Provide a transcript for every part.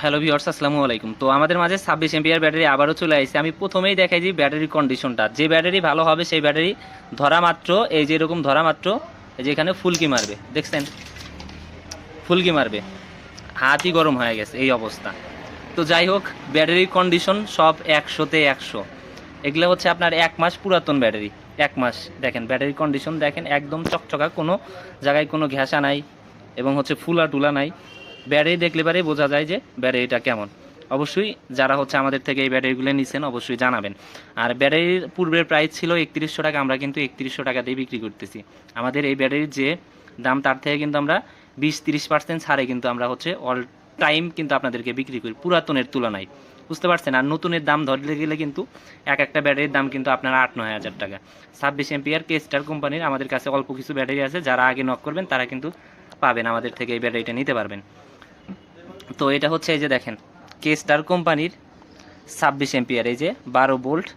Hello viewers, আসসালামু আলাইকুম। তো আমাদের মাঝে 26 এমপিআর ব্যাটারি আবারও চলে আসছে। আমি প্রথমেই দেখাই যে ব্যাটারির কন্ডিশনটা, যে ব্যাটারি ভালো হবে সেই ব্যাটারি ধরা মাত্র, এই যে এরকম ধরা মাত্র এই যে এখানে ফুলকি মারবে, দেখছেন ফুলকি মারবে, হাতই গরম হয়ে গেছে এই অবস্থা। তো যাই হোক, ব্যাটারির কন্ডিশন সব 100তে 100। এগুলো হচ্ছে আপনার 1 মাস পুরাতন ব্যাটারি। 1 মাস দেখেন ব্যাটারির কন্ডিশন, দেখেন একদম চকচকা, কোনো জায়গায় কোনো ঘেঁষা নাই এবং হচ্ছে ফুলা টুলা নাই। ব্যাটারি দেখলে পরেই বোঝা যায় যে ব্যাটারিটা কেমন। অবশ্যই যারা হচ্ছে আমাদের থেকে এই ব্যাটারিগুলো নিছেন অবশ্যই জানাবেন। আর ব্যাটারির পূর্বের প্রাইস ছিল 3100 টাকা, আমরা কিন্তু 3100 টাকা দিয়ে বিক্রি করতেছি। আমাদের এই ব্যাটারির যে দাম তার থেকে কিন্তু আমরা 20-30% ছাড়ে কিন্তু আমরা হচ্ছে অল টাইম কিন্তু আপনাদেরকে বিক্রি করি পুরাতনের তুলনায়, বুঝতে পারছেন। আর নতুনের দাম ধরতে গেলে কিন্তু এক একটা ব্যাটারির দাম কিন্তু আপনার 8-9 হাজার টাকা। 26 এমপিআর কেস্টার কোম্পানির আমাদের কাছে অল্প কিছু ব্যাটারি আছে, যারা আগে নক করবেন তারা কিন্তু পাবেন, আমাদের থেকে এই ব্যাটারিটা নিতে পারবেন। তো এটা হচ্ছে এই যে দেখেন কেস্টার কোম্পানির 26 এমপিআর, এই যে 12 ভোল্ট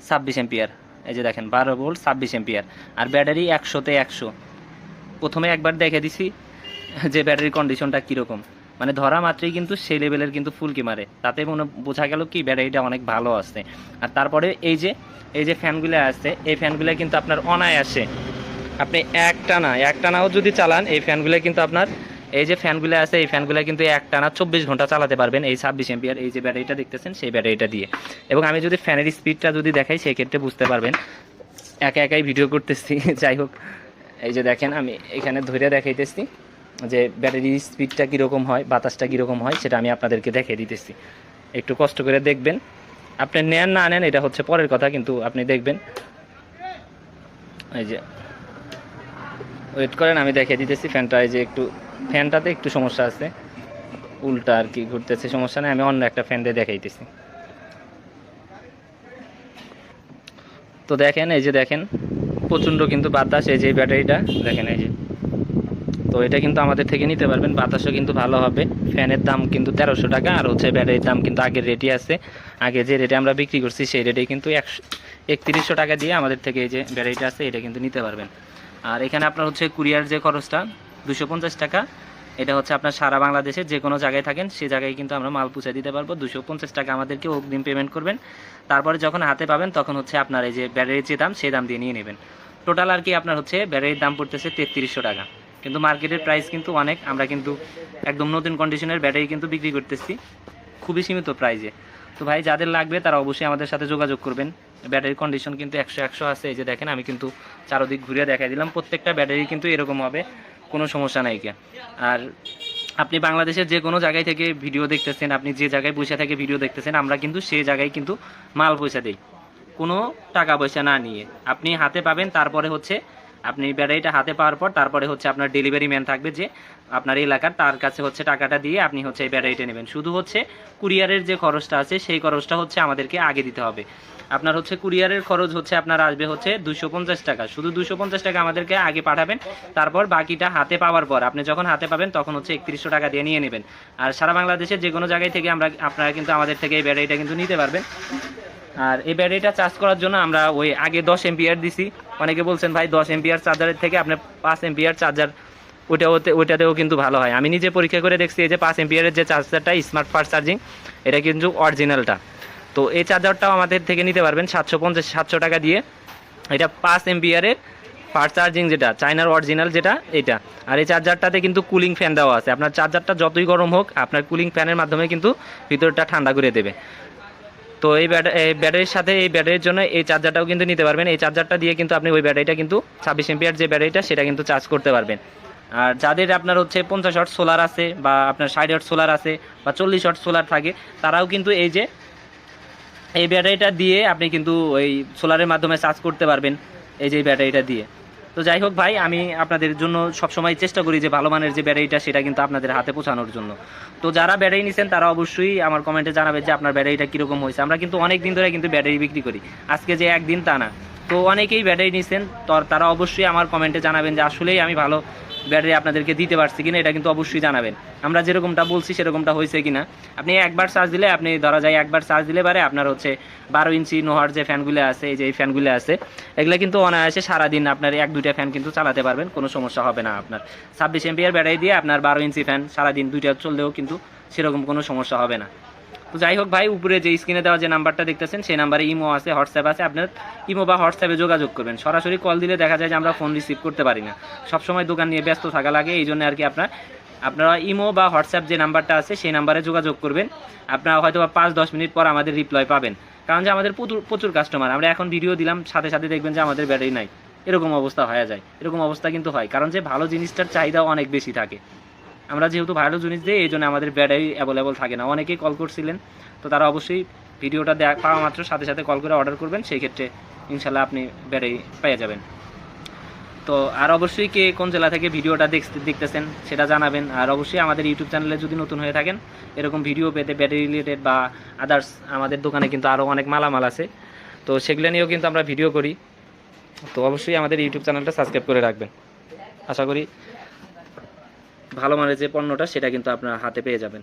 26 এমপিআর, এই যে দেখেন 12 ভোল্ট 26 এমপিআর। আর ব্যাটারি 100তে 100। প্রথমে একবার দেখে দিছি যে ব্যাটারির কন্ডিশনটা কীরকম, মানে ধরা মাত্রই কিন্তু সেই লেভেলের কিন্তু ফুলকি মারে, তাতে মনে বোঝা গেল কি ব্যাটারিটা অনেক ভালো আছে। আর তারপরে এই যে ফ্যানগুলো আছে, এই ফ্যানগুলো কিন্তু আপনার অনায়াসে আপনি একটানাও যদি চালান, এই ফ্যানগুলো কিন্তু আপনার, এই যে ফ্যানগুলো আছে এই ফ্যানগুলো কিন্তু একটানা 24 ঘন্টা চালাতে পারবেন এই 26 এমপিআর এই যে ব্যাটারিটা দেখতেছেন সেই ব্যাটারিটা দিয়ে। এবং আমি যদি ফ্যানের স্পিডটা যদি দেখাই সেই ক্ষেত্রে বুঝতে পারবেন, একা একাই ভিডিও করতেছি। যাই হোক, এই যে দেখেন আমি এখানে ধরে দেখাইতেছি যে ব্যাটারির স্পিডটা কীরকম হয়, বাতাসটা কীরকম হয় সেটা আমি আপনাদেরকে দেখিয়ে দিতেছি। একটু কষ্ট করে দেখবেন, আপনি নেন না নেন এটা হচ্ছে পরের কথা, কিন্তু আপনি দেখবেন। এই যে ওয়েট করেন, আমি দেখিয়ে দিতেছি ফ্যানটা। এই যে একটু ফ্যানটাতে একটু সমস্যা আছে, উল্টা আর কি ঘুরতেছে, সমস্যা নেই, আমি অন্য একটা ফ্যান দিয়ে দেখাইতেছি। তো দেখেন এই যে দেখেন প্রচণ্ড কিন্তু বাতাস, এই যে ব্যাটারিটা দেখেন এই যে। তো এটা কিন্তু আমাদের থেকে নিতে পারবেন, বাতাসও কিন্তু ভালো হবে। ফ্যানের দাম কিন্তু 1300 টাকা, আর হচ্ছে ব্যাটারির দাম কিন্তু আগের রেটই আছে। আগে যে রেটে আমরা বিক্রি করছি সেই রেটেই কিন্তু 3100 টাকা দিয়ে আমাদের থেকে এই যে ব্যাটারিটা আছে এটা কিন্তু নিতে পারবেন। আর এখানে আপনার হচ্ছে কুরিয়ার যে খরচটা 250 টাকা, এটা হচ্ছে আপনার সারা বাংলাদেশে যে কোনো জায়গায় থাকেন সে জায়গায় কিন্তু আমরা মাল পৌঁছে দিতে পারবো। 250 টাকা আমাদেরকে অগ্রিম পেমেন্ট করবেন, তারপরে যখন হাতে পাবেন তখন হচ্ছে আপনার এই যে ব্যাটারির যে দাম সেই দাম দিয়ে নিয়ে নেবেন। টোটাল আর কি আপনার হচ্ছে ব্যাটারির দাম পড়তেছে 3300 টাকা, কিন্তু মার্কেটের প্রাইস কিন্তু অনেক। আমরা কিন্তু একদম নতুন কন্ডিশনের ব্যাটারি কিন্তু বিক্রি করতেছি খুবই সীমিত প্রাইসে। তো ভাই যাদের লাগবে তারা অবশ্যই আমাদের সাথে যোগাযোগ করবেন। ব্যাটারির কন্ডিশন কিন্তু 100-100 আছে। এই যে দেখেন আমি কিন্তু চারোদিক ঘুরিয়ে দেখাই দিলাম, প্রত্যেকটা ব্যাটারি কিন্তু এরকম হবে, কোনো সমস্যা নাই কে। আর আপনি বাংলাদেশের যে কোনো জায়গায় থেকে ভিডিও দেখতেছেন, আপনি যে জায়গায় বসে থেকে ভিডিও দেখতেছেন, আমরা কিন্তু সেই জায়গায় কিন্তু মাল পয়সা দিই, কোনো টাকা পয়সা না নিয়ে। আপনি হাতে পাবেন, তারপরে হচ্ছে আপনি ব্যাটারিটা হাতে পাওয়ার পর তারপরে হচ্ছে আপনার ডেলিভারি ম্যান থাকবে যে আপনার এলাকার, তার কাছে হচ্ছে টাকাটা দিয়ে আপনি হচ্ছে এই ব্যাটারিটা নেবেন। শুধু হচ্ছে কুরিয়ারের যে খরচটা আছে সেই খরচটা হচ্ছে আমাদেরকে আগে দিতে হবে। আপনার হচ্ছে কুরিয়ারের খরচ হচ্ছে আপনার আসবে হচ্ছে 250 টাকা, শুধু 250 টাকা আমাদেরকে আগে পাঠাবেন, তারপর বাকিটা হাতে পাওয়ার পর আপনি যখন হাতে পাবেন তখন হচ্ছে 3100 টাকা দিয়ে নিয়ে নেবেন। আর সারা বাংলাদেশের যে কোনো জায়গায় থেকে আপনারা কিন্তু আমাদের থেকে এই ব্যাটারিটা কিন্তু নিতে পারবেন। আর এই ব্যাটারিটা চার্জ করার জন্য আমরা ওই আগে 10 এমপিআর দিছি। অনেকে বলছেন ভাই 10 এমপিআর চার্জারের থেকে আপনি 5 এমপিআর চার্জার, ওইটাতেও কিন্তু ভালো হয়। আমি নিজে পরীক্ষা করে দেখছি, এই যে 5 এমপিআরের যে চার্জারটা স্মার্ট ফাস্ট চার্জিং, এটা কিন্তু অরিজিনালটা। তো এই চার্জারটাও আমাদের থেকে নিতে পারবেন 750-700 টাকা দিয়ে। এটা 5 এমপিআরের ফাস্ট চার্জিং, যেটা চায়নার অরিজিনাল যেটা এটা। আর এই চার্জারটাতে কিন্তু কুলিং ফ্যান দেওয়া আছে, আপনার চার্জারটা যতই গরম হোক আপনার কুলিং ফ্যানের মাধ্যমে কিন্তু ভিতরটা ঠান্ডা করে দেবে। তো এই ব্যাটারির সাথে এই ব্যাটারির জন্য এই চার্জারটাও কিন্তু নিতে পারবেন। এই চার্জারটা দিয়ে কিন্তু আপনি ওই ব্যাটারিটা কিন্তু 26 এমপিআর যে ব্যাটারিটা সেটা কিন্তু চার্জ করতে পারবেন। আর যাদের আপনার হচ্ছে 50 ওয়াট সোলার আছে, বা আপনার 60 ওয়াট সোলার আছে, বা 40 ওয়াট সোলার থাকে, তারাও কিন্তু এই যে এই ব্যাটারিটা দিয়ে আপনি কিন্তু ওই সোলারের মাধ্যমে চার্জ করতে পারবেন এই যে ব্যাটারিটা দিয়ে। তো যাই হোক ভাই, আমি আপনাদের জন্য সবসময় চেষ্টা করি যে ভালো মানের যে ব্যাটারিটা সেটা কিন্তু আপনাদের হাতে পৌঁছানোর জন্য। তো যারা ব্যাটারি নিছেন তারা অবশ্যই আমার কমেন্টে জানাবে যে আপনার ব্যাটারিটা কীরকম হয়েছে। আমরা কিন্তু অনেক দিন ধরে কিন্তু ব্যাটারি বিক্রি করি, আজকে যে একদিন তা না। তো অনেকেই ব্যাটারি নিছেন, তো তারা অবশ্যই আমার কমেন্টে জানাবেন যে আসলেই আমি ভালো ব্যাটারি আপনাদেরকে দিতে পারছি কিনা এটা কিন্তু অবশ্যই জানাবেন। আমরা যেরকমটা বলছি সেরকমটা হয়েছে কিনা। আপনি একবার চার্জ দিলে, আপনি ধরা যায় একবার চার্জ দিলে পারে আপনার হচ্ছে 12 ইঞ্চি নোহার যে ফ্যানগুলো আছে, এই যে এই ফ্যানগুলো আছে, এগুলো কিন্তু অনায়াসে সারাদিন আপনার 1-2টা ফ্যান কিন্তু চালাতে পারবেন, কোনো সমস্যা হবে না। আপনার 26 এমপিআর ব্যাটারি দিয়ে আপনার 12 ইঞ্চি ফ্যান সারাদিন 2টা চললেও কিন্তু সেরকম কোনো সমস্যা হবে না। তো যাই হোক ভাই, উপরে যে স্ক্রিনে দেওয়া যে নাম্বারটা দেখতেছেন সেই নাম্বারে ইমো আছে, হোয়াটসঅ্যাপ আছে, আপনার ইমো বা হোয়াটসঅ্যাপে যোগাযোগ করবেন। সরাসরি কল দিলে দেখা যায় যে আমরা ফোন রিসিভ করতে পারি না, সবসময় দোকান নিয়ে ব্যস্ত থাকা লাগে, এই জন্য আর কি আপনারা ইমো বা হোয়াটসঅ্যাপ যে নাম্বারটা আছে সেই নাম্বারে যোগাযোগ করবেন। আপনারা হয়তো 5-10 মিনিট পর আমাদের রিপ্লাই পাবেন, কারণ যে আমাদের প্রচুর কাস্টমার, আমরা এখন ভিডিও দিলাম সাথে সাথে দেখবেন যে আমাদের ব্যাটারি নাই, এরকম অবস্থা হয়ে যায়। এরকম অবস্থা কিন্তু হয়, কারণ যে ভালো জিনিসটার চাহিদা অনেক বেশি থাকে। আমরা যেহেতু ভালো জিনিস দিই এই জন্য আমাদের ব্যাটারি অ্যাভেলেবল থাকে না। অনেকেই কল করছিলেন, তো তারা অবশ্যই ভিডিওটা পাওয়া মাত্র সাথে সাথে কল করে অর্ডার করবেন, সেই ক্ষেত্রে ইনশাল্লাহ আপনি ব্যাটারি পেয়ে যাবেন। তো আর অবশ্যই কে কোন জেলা থেকে ভিডিওটা দেখতেছেন সেটা জানাবেন। আর অবশ্যই আমাদের ইউটিউব চ্যানেলে যদি নতুন হয়ে থাকেন, এরকম ভিডিও পেতে ব্যাটারি রিলেটেড বা আদার্স আমাদের দোকানে কিন্তু আরও অনেক মালামাল আছে, তো সেগুলো নিয়েও কিন্তু আমরা ভিডিও করি। তো অবশ্যই আমাদের ইউটিউব চ্যানেলটা সাবস্ক্রাইব করে রাখবেন। আশা করি ভালো মানের যে পণ্যটা সেটা কিন্তু আপনার হাতে পেয়ে যাবেন।